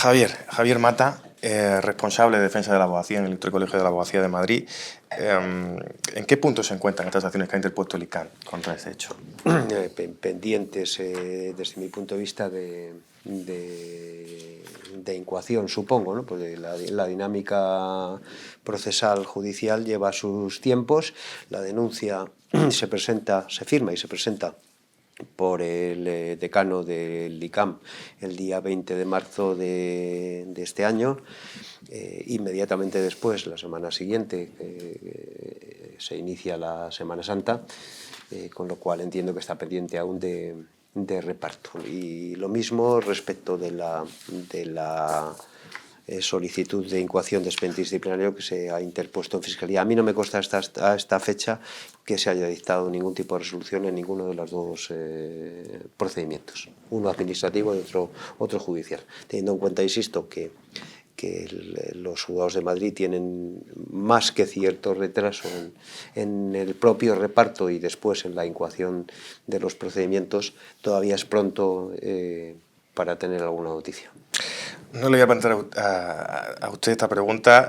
Javier Mata, responsable de defensa de la abogacía en el Ilustre Colegio de la Abogacía de Madrid. ¿En qué punto se encuentran estas acciones que ha interpuesto el ICANN contra ese hecho? Pendientes, desde mi punto de vista, de incoación, supongo, ¿no? Porque la dinámica procesal judicial lleva sus tiempos. La denuncia se firma y se presenta por el decano del ICAM el día 20 de marzo de este año. Inmediatamente después, la semana siguiente, se inicia la Semana Santa, con lo cual entiendo que está pendiente aún de reparto. Y lo mismo respecto de la solicitud de incoación de expediente disciplinario que se ha interpuesto en Fiscalía. A mí no me consta hasta esta fecha que se haya dictado ningún tipo de resolución en ninguno de los dos procedimientos, uno administrativo y otro judicial, teniendo en cuenta, insisto, que los juzgados de Madrid tienen más que cierto retraso en el propio reparto y después en la incoación de los procedimientos. Todavía es pronto para tener alguna noticia. No le voy a plantear a usted esta pregunta,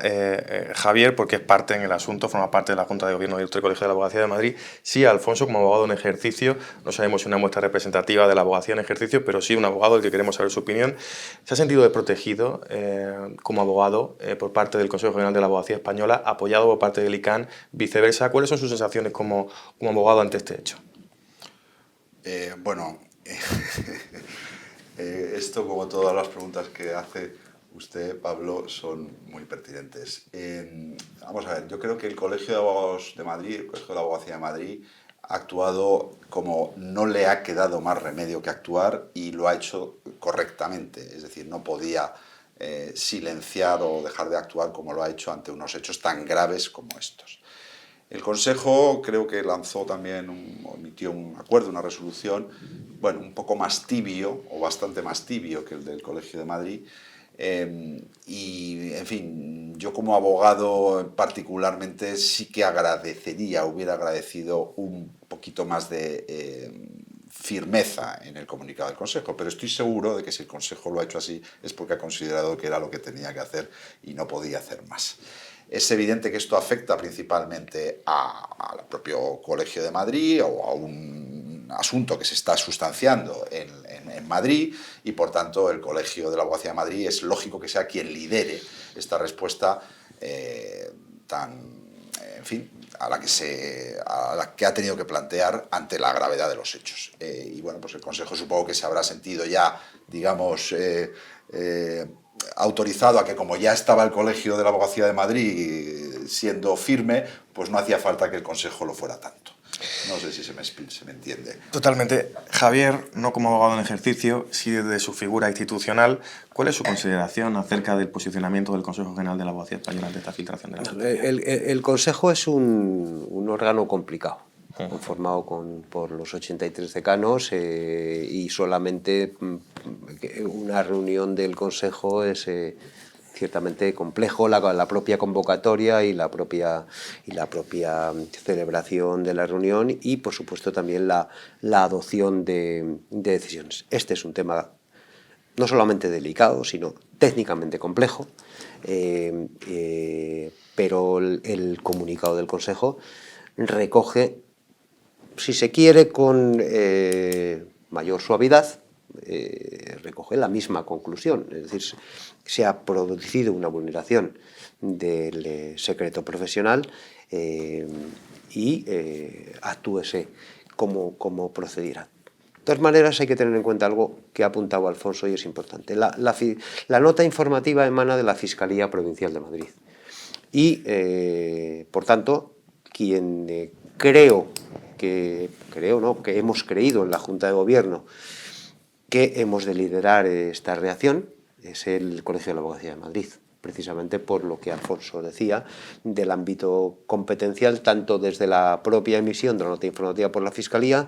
Javier, porque es parte en el asunto, forma parte de la Junta de Gobierno del Ilustre Colegio de la Abogacía de Madrid. Sí, Alfonso, como abogado en ejercicio, no sabemos si una muestra representativa de la abogacía en ejercicio, pero sí un abogado del que queremos saber su opinión. ¿Se ha sentido desprotegido como abogado por parte del Consejo General de la Abogacía Española, apoyado por parte del ICANN, viceversa? ¿Cuáles son sus sensaciones como abogado ante este hecho? Esto, como todas las preguntas que hace usted, Pablo, son muy pertinentes. Vamos a ver, yo creo que el Colegio de Abogados de Madrid, el Colegio de la Abogacía de Madrid, ha actuado como no le ha quedado más remedio que actuar y lo ha hecho correctamente. Es decir, no podía silenciar o dejar de actuar como lo ha hecho ante unos hechos tan graves como estos. El Consejo creo que lanzó también, emitió un acuerdo, una resolución, bueno, un poco más tibio, o bastante más tibio que el del Colegio de Madrid. Y, en fin, yo como abogado particularmente sí que hubiera agradecido un poquito más de firmeza en el comunicado del Consejo, pero estoy seguro de que si el Consejo lo ha hecho así es porque ha considerado que era lo que tenía que hacer y no podía hacer más. Es evidente que esto afecta principalmente al propio Colegio de Madrid o a un asunto que se está sustanciando en Madrid y, por tanto, el Colegio de la Abogacía de Madrid es lógico que sea quien lidere esta respuesta a la que ha tenido que plantear ante la gravedad de los hechos. Y bueno, pues el Consejo supongo que se habrá sentido ya, digamos, autorizado a que, como ya estaba el Colegio de la Abogacía de Madrid siendo firme, pues no hacía falta que el Consejo lo fuera tanto. No sé si se me entiende. Totalmente. Javier, no como abogado en ejercicio, sí desde su figura institucional, ¿cuál es su consideración acerca del posicionamiento del Consejo General de la Abogacía Española ante esta filtración de la noticia? El Consejo es un órgano complicado, conformado por los 83 decanos y solamente una reunión del Consejo es ciertamente complejo, la propia convocatoria y la propia celebración de la reunión y, por supuesto, también la adopción de decisiones. Este es un tema no solamente delicado, sino técnicamente complejo, pero el comunicado del Consejo recoge, si se quiere, con mayor suavidad, recoge la misma conclusión, es decir, se ha producido una vulneración del secreto profesional y actúese como procederá. De todas maneras, hay que tener en cuenta algo que ha apuntado Alfonso y es importante. La nota informativa emana de la Fiscalía Provincial de Madrid y, por tanto, quien que hemos creído en la Junta de Gobierno que hemos de liderar esta reacción es el Colegio de la Abogacía de Madrid, precisamente por lo que Alfonso decía, del ámbito competencial, tanto desde la propia emisión de la nota informativa por la Fiscalía,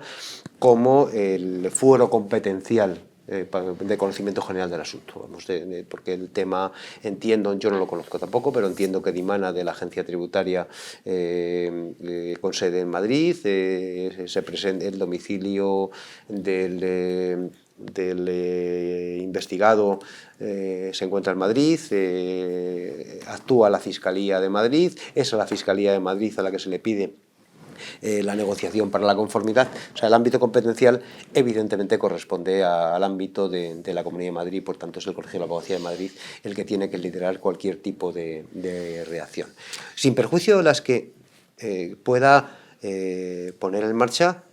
como el fuero competencial de conocimiento general del asunto. Porque el tema, entiendo, yo no lo conozco tampoco, pero entiendo que dimana de la agencia tributaria con sede en Madrid, se presenta el domicilio del del investigado se encuentra en Madrid, actúa la Fiscalía de Madrid, es a la Fiscalía de Madrid a la que se le pide la negociación para la conformidad. O sea, el ámbito competencial evidentemente corresponde al ámbito de la Comunidad de Madrid, por tanto es el Colegio de la Abogacía de Madrid el que tiene que liderar cualquier tipo de reacción. Sin perjuicio de las que pueda poner en marcha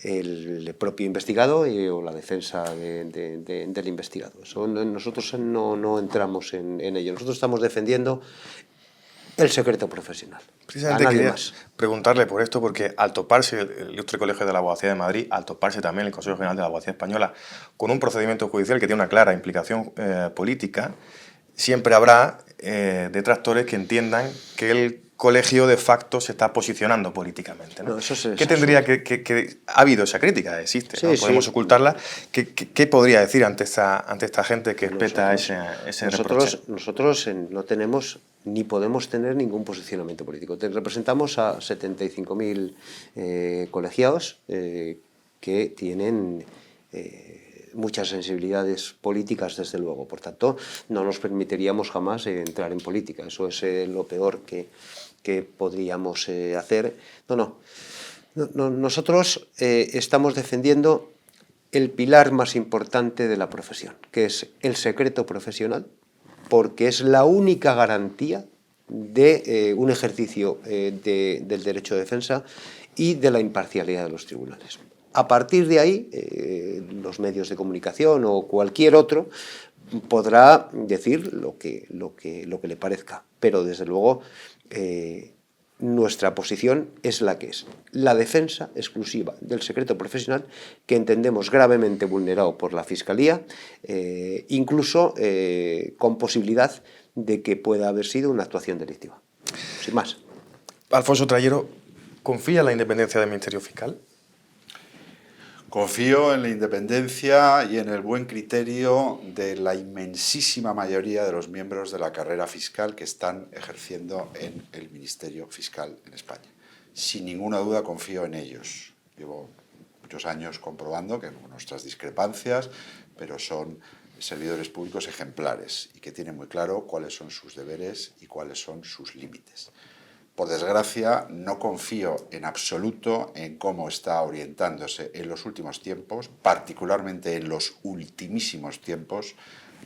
el propio investigado o la defensa del investigado. Eso nosotros no entramos en ello. Nosotros estamos defendiendo el secreto profesional. Precisamente quería preguntarle por esto, porque al toparse el Ilustre Colegio de la Abogacía de Madrid, al toparse también el Consejo General de la Abogacía Española con un procedimiento judicial que tiene una clara implicación política, siempre habrá detractores que entiendan que el colegio de facto se está posicionando políticamente, ¿no? ¿Qué tendría que ha habido esa crítica? Existe, sí, no podemos ocultarla. ¿Qué podría decir ante esta gente que espeta ese reproche? Nosotros no tenemos ni podemos tener ningún posicionamiento político. Representamos a 75.000 colegiados que tienen muchas sensibilidades políticas, desde luego. Por tanto, no nos permitiríamos jamás entrar en política. Eso es lo peor que podríamos hacer. Nosotros estamos defendiendo el pilar más importante de la profesión, que es el secreto profesional, porque es la única garantía de un ejercicio del derecho de defensa y de la imparcialidad de los tribunales. A partir de ahí, los medios de comunicación o cualquier otro podrá decir lo que le parezca, pero desde luego nuestra posición es la que es: la defensa exclusiva del secreto profesional, que entendemos gravemente vulnerado por la Fiscalía, incluso con posibilidad de que pueda haber sido una actuación delictiva. Sin más. Alfonso Trayero, ¿confía en la independencia del Ministerio Fiscal? Confío en la independencia y en el buen criterio de la inmensísima mayoría de los miembros de la carrera fiscal que están ejerciendo en el Ministerio Fiscal en España. Sin ninguna duda confío en ellos. Llevo muchos años comprobando que con nuestras discrepancias, pero son servidores públicos ejemplares y que tienen muy claro cuáles son sus deberes y cuáles son sus límites. Por desgracia, no confío en absoluto en cómo está orientándose en los últimos tiempos, particularmente en los ultimísimos tiempos,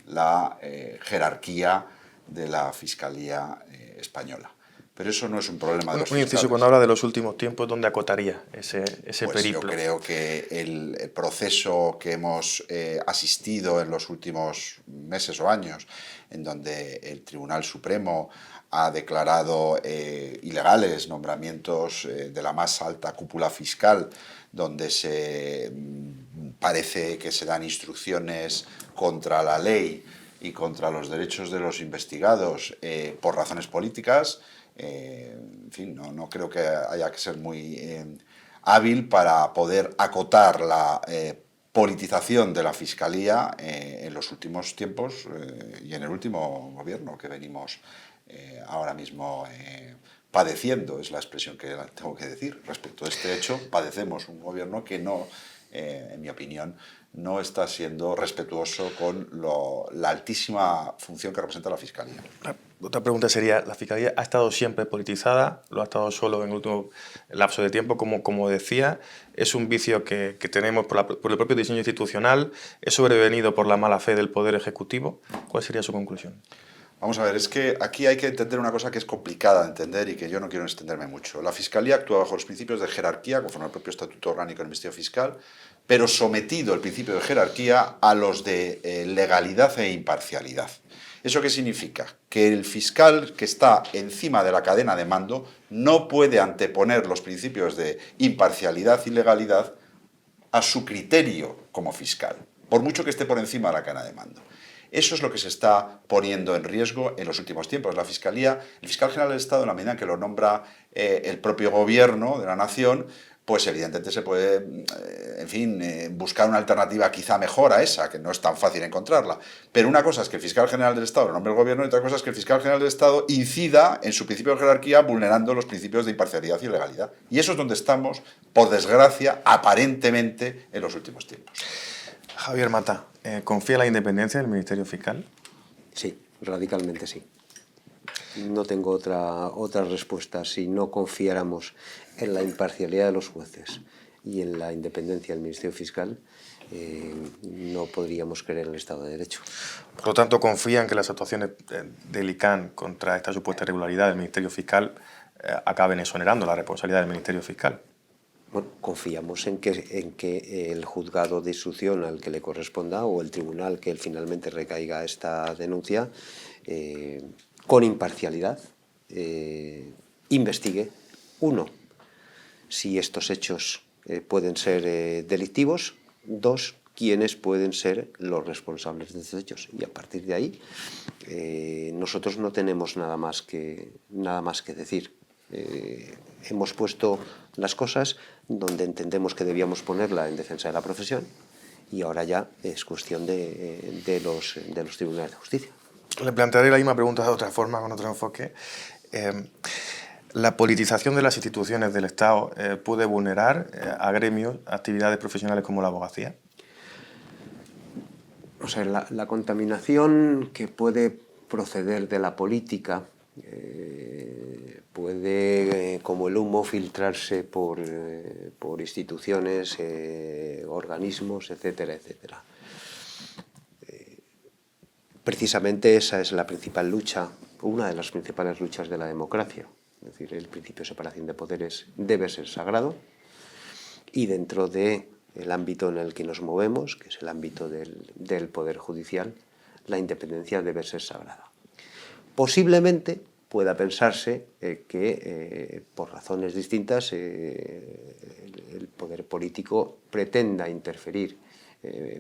la jerarquía de la Fiscalía española. Pero eso no es un problema de los fiscales. Un inciso, cuando habla de los últimos tiempos, ¿dónde acotaría ese periplo? Yo creo que el proceso que hemos asistido en los últimos meses o años, en donde el Tribunal Supremo ha declarado ilegales nombramientos de la más alta cúpula fiscal, donde parece que se dan instrucciones contra la ley y contra los derechos de los investigados por razones políticas. En fin, no creo que haya que ser muy hábil para poder acotar la politización de la Fiscalía en los últimos tiempos y en el último gobierno que venimos ahora mismo padeciendo, es la expresión que tengo que decir. Respecto a este hecho, padecemos un gobierno que no, en mi opinión, no está siendo respetuoso con la altísima función que representa la Fiscalía. Otra pregunta sería, ¿la Fiscalía ha estado siempre politizada? ¿Lo ha estado solo en el último lapso de tiempo? Como decía, ¿es un vicio que tenemos por el propio diseño institucional? ¿Es sobrevenido por la mala fe del Poder Ejecutivo? ¿Cuál sería su conclusión? Vamos a ver, es que aquí hay que entender una cosa que es complicada de entender y que yo no quiero extenderme mucho. La Fiscalía actúa bajo los principios de jerarquía, conforme al propio Estatuto Orgánico del Ministerio Fiscal, pero sometido el principio de jerarquía a los de legalidad e imparcialidad. ¿Eso qué significa? Que el fiscal que está encima de la cadena de mando no puede anteponer los principios de imparcialidad y legalidad a su criterio como fiscal, por mucho que esté por encima de la cadena de mando. Eso es lo que se está poniendo en riesgo en los últimos tiempos. La Fiscalía, el fiscal general del Estado, en la medida en que lo nombra el propio gobierno de la nación, pues evidentemente se puede, buscar una alternativa quizá mejor a esa, que no es tan fácil encontrarla. Pero una cosa es que el fiscal general del Estado lo nombre el gobierno y otra cosa es que el fiscal general del Estado incida en su principio de jerarquía vulnerando los principios de imparcialidad y legalidad. Y eso es donde estamos, por desgracia, aparentemente en los últimos tiempos. Javier Mata, ¿confía en la independencia del Ministerio Fiscal? Sí, radicalmente sí. No tengo otra respuesta. Si no confiáramos en la imparcialidad de los jueces y en la independencia del Ministerio Fiscal, no podríamos creer en el Estado de Derecho. Por lo tanto, ¿confía en que las actuaciones del ICANN contra esta supuesta irregularidad del Ministerio Fiscal acaben exonerando la responsabilidad del Ministerio Fiscal? Bueno, confiamos en que el juzgado de instrucción al que le corresponda o el tribunal que finalmente recaiga esta denuncia, con imparcialidad, investigue, uno, si estos hechos pueden ser delictivos, dos, quiénes pueden ser los responsables de estos hechos. Y a partir de ahí, nosotros no tenemos nada más que decir. Hemos puesto las cosas donde entendemos que debíamos ponerla en defensa de la profesión y ahora ya es cuestión de los tribunales de justicia. Le plantearé la misma pregunta de otra forma, con otro enfoque. ¿La politización de las instituciones del Estado puede vulnerar a gremios, actividades profesionales como la abogacía? O sea, la contaminación que puede proceder de la política puede, como el humo, filtrarse por instituciones, organismos, etcétera, etcétera. Precisamente esa es la principal lucha, una de las principales luchas de la democracia. Es decir, el principio de separación de poderes debe ser sagrado y dentro del ámbito en el que nos movemos, que es el ámbito del Poder Judicial, la independencia debe ser sagrada. Posiblemente pueda pensarse que por razones distintas el poder político pretenda interferir,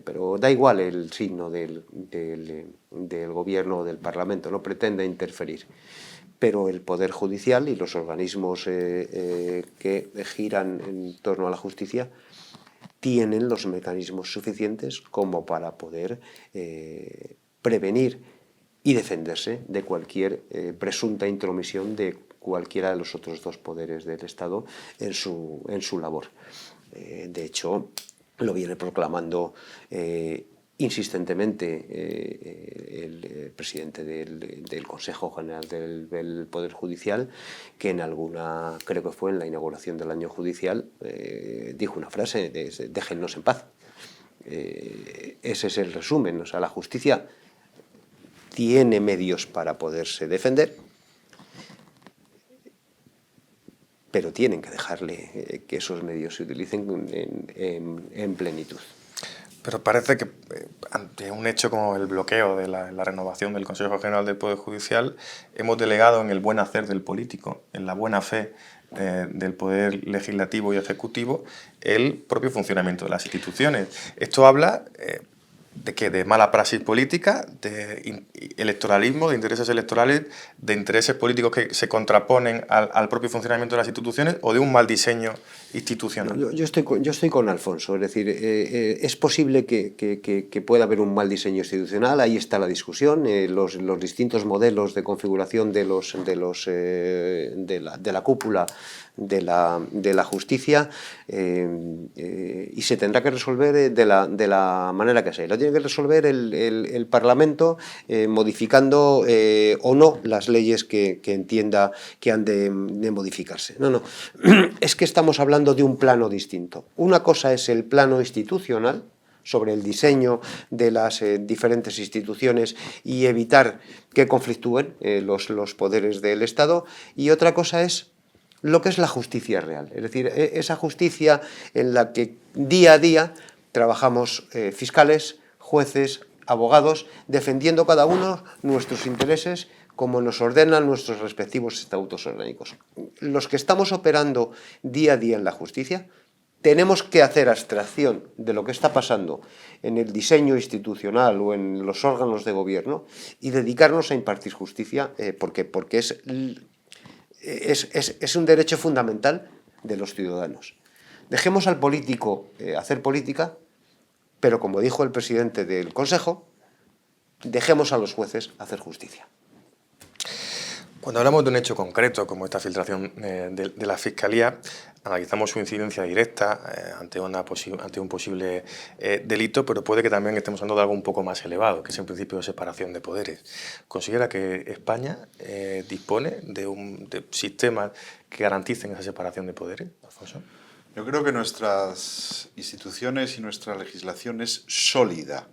pero da igual el signo del gobierno o del Parlamento, no pretende interferir. Pero el Poder Judicial y los organismos que giran en torno a la justicia tienen los mecanismos suficientes como para poder prevenir y defenderse de cualquier presunta intromisión de cualquiera de los otros dos poderes del Estado en su labor. De hecho, lo viene proclamando insistentemente el presidente del Consejo General del Poder Judicial, que en alguna, creo que fue en la inauguración del año judicial, dijo una frase, déjennos en paz. Ese es el resumen. O sea, la justicia tiene medios para poderse defender, pero tienen que dejarle que esos medios se utilicen en plenitud. Pero parece que ante un hecho como el bloqueo de la renovación del Consejo General del Poder Judicial, hemos delegado en el buen hacer del político, en la buena fe del Poder Legislativo y Ejecutivo, el propio funcionamiento de las instituciones. Esto habla ¿de qué? ¿De mala praxis política? ¿De electoralismo? ¿De intereses electorales? ¿De intereses políticos que se contraponen al propio funcionamiento de las instituciones? ¿O de un mal diseño institucional? Yo estoy con Alfonso. Es decir, es posible que pueda haber un mal diseño institucional. Ahí está la discusión. Los distintos modelos de configuración de la cúpula de la justicia y se tendrá que resolver de la manera que sea. Lo tiene que resolver el Parlamento modificando o no las leyes que entienda que han de modificarse. No, es que estamos hablando de un plano distinto. Una cosa es el plano institucional, sobre el diseño de las diferentes instituciones y evitar que conflictúen los poderes del Estado, y otra cosa es lo que es la justicia real, es decir, esa justicia en la que día a día trabajamos fiscales, jueces, abogados, defendiendo cada uno nuestros intereses como nos ordenan nuestros respectivos estatutos orgánicos. Los que estamos operando día a día en la justicia tenemos que hacer abstracción de lo que está pasando en el diseño institucional o en los órganos de gobierno y dedicarnos a impartir justicia porque es un derecho fundamental de los ciudadanos. Dejemos al político hacer política, pero como dijo el presidente del Consejo, dejemos a los jueces hacer justicia. Cuando hablamos de un hecho concreto, como esta filtración de la Fiscalía, analizamos su incidencia directa ante un posible delito, pero puede que también estemos hablando de algo un poco más elevado, que es el principio de separación de poderes. ¿Considera que España dispone de sistemas que garanticen esa separación de poderes, Alfonso? Yo creo que nuestras instituciones y nuestra legislación es sólida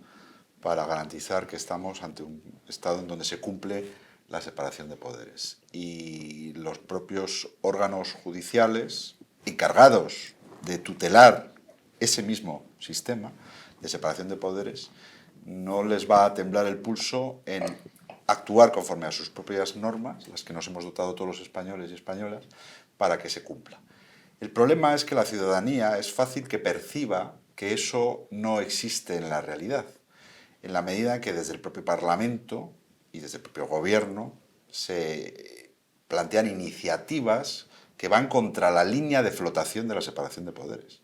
para garantizar que estamos ante un Estado en donde se cumple la separación de poderes. Y los propios órganos judiciales encargados de tutelar ese mismo sistema de separación de poderes no les va a temblar el pulso en actuar conforme a sus propias normas, las que nos hemos dotado todos los españoles y españolas, para que se cumpla. El problema es que la ciudadanía es fácil que perciba que eso no existe en la realidad, en la medida que desde el propio Parlamento y desde el propio Gobierno se plantean iniciativas que van contra la línea de flotación de la separación de poderes.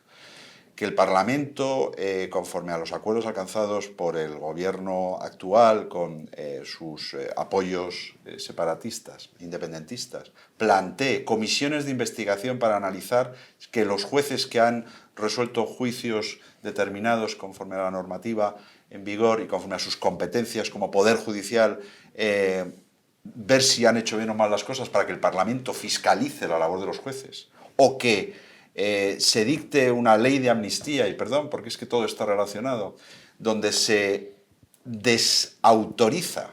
Que el Parlamento, conforme a los acuerdos alcanzados por el Gobierno actual con sus apoyos separatistas, independentistas, plantee comisiones de investigación para analizar que los jueces que han resuelto juicios determinados conforme a la normativa en vigor y conforme a sus competencias como Poder Judicial, ver si han hecho bien o mal las cosas para que el Parlamento fiscalice la labor de los jueces, o que se dicte una ley de amnistía, y perdón, porque es que todo está relacionado, donde se desautoriza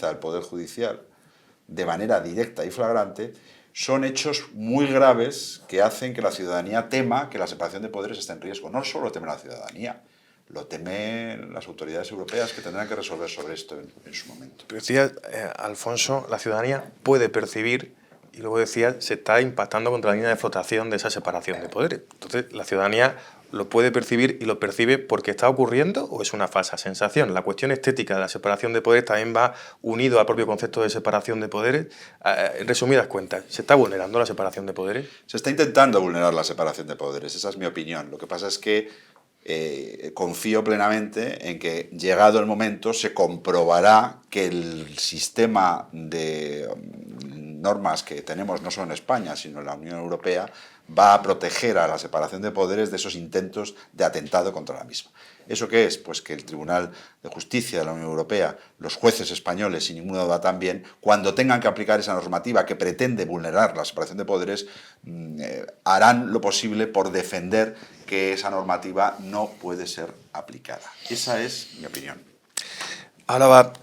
el Poder Judicial de manera directa y flagrante, son hechos muy graves que hacen que la ciudadanía tema que la separación de poderes esté en riesgo. No solo lo teme la ciudadanía, lo temen las autoridades europeas, que tendrán que resolver sobre esto en su momento. Pero decía, Alfonso, la ciudadanía puede percibir, y luego decía, se está impactando contra la línea de flotación de esa separación de poderes. Entonces, la ciudadanía lo puede percibir y lo percibe porque está ocurriendo, o es una falsa sensación. La cuestión estética de la separación de poderes también va unido al propio concepto de separación de poderes. En resumidas cuentas, ¿se está vulnerando la separación de poderes? Se está intentando vulnerar la separación de poderes, esa es mi opinión. Lo que pasa es que confío plenamente en que, llegado el momento, se comprobará que el sistema de normas que tenemos no solo en España, sino en la Unión Europea, va a proteger a la separación de poderes de esos intentos de atentado contra la misma. ¿Eso qué es? Pues que el Tribunal de Justicia de la Unión Europea, los jueces españoles, sin ninguna duda también, cuando tengan que aplicar esa normativa que pretende vulnerar la separación de poderes, harán lo posible por defender que esa normativa no puede ser aplicada. Esa es mi opinión. Hablaba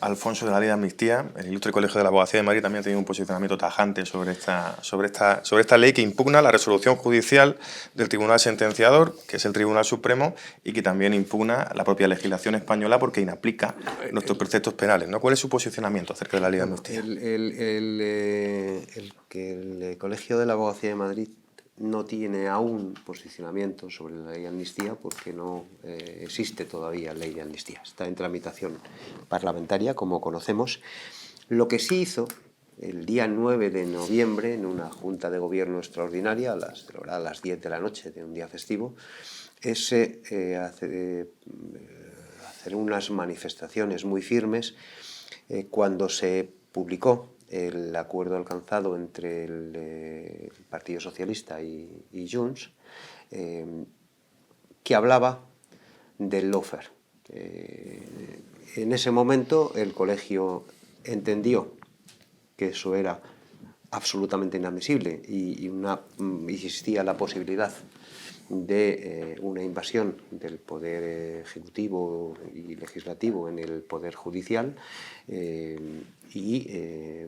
Alfonso de la ley de amnistía. El Ilustre Colegio de la Abogacía de Madrid también ha tenido un posicionamiento tajante sobre esta ley que impugna la resolución judicial del Tribunal Sentenciador, que es el Tribunal Supremo, y que también impugna la propia legislación española porque inaplica nuestros preceptos penales, ¿no? ¿Cuál es su posicionamiento acerca de la ley de amnistía? El Colegio de la Abogacía de Madrid no tiene aún posicionamiento sobre la ley de amnistía porque no existe todavía ley de amnistía. Está en tramitación parlamentaria, como conocemos. Lo que sí hizo el día 9 de noviembre, en una Junta de Gobierno extraordinaria, celebrada a las 10 de la noche de un día festivo, es hacer unas manifestaciones muy firmes cuando se publicó el acuerdo alcanzado entre el Partido Socialista y Junts, que hablaba del lawfare. En ese momento el colegio entendió que eso era absolutamente inadmisible y existía la posibilidad de una invasión del poder ejecutivo y legislativo en el poder judicial, y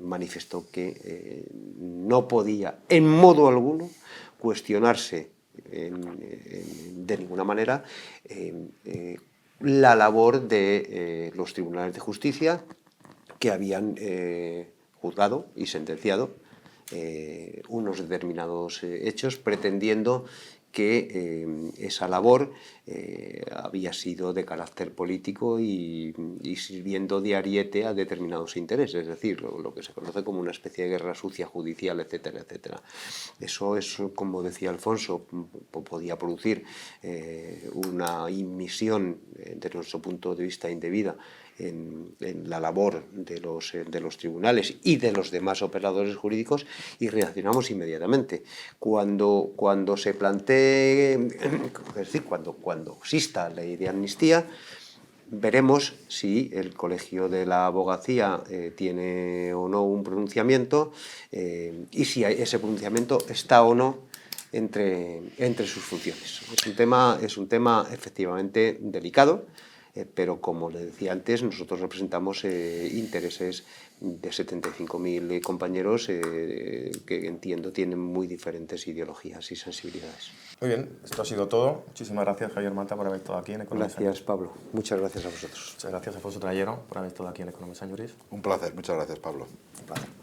manifestó que no podía en modo alguno cuestionarse de ninguna manera la labor de los tribunales de justicia que habían juzgado y sentenciado unos determinados hechos, pretendiendo que esa labor había sido de carácter político y sirviendo de ariete a determinados intereses, es decir, lo que se conoce como una especie de guerra sucia judicial, etcétera, etcétera. Eso es, como decía Alfonso, podía producir una inmisión, desde nuestro punto de vista, indebida en la labor de los tribunales y de los demás operadores jurídicos, y reaccionamos inmediatamente. Cuando se plantee, es decir, cuando exista ley de amnistía, veremos si el Colegio de la Abogacía tiene o no un pronunciamiento, y si ese pronunciamiento está o no entre sus funciones. Es un tema efectivamente delicado, pero como le decía antes, nosotros representamos intereses de 75.000 compañeros que entiendo tienen muy diferentes ideologías y sensibilidades. Muy bien, esto ha sido todo. Muchísimas gracias, Javier Malta, por haber estado aquí en Economía. Gracias, Pablo. Muchas gracias a vosotros. Muchas gracias, Alfonso Trayero, por haber estado aquí en Economía Juris. Un placer, muchas gracias, Pablo. Un placer.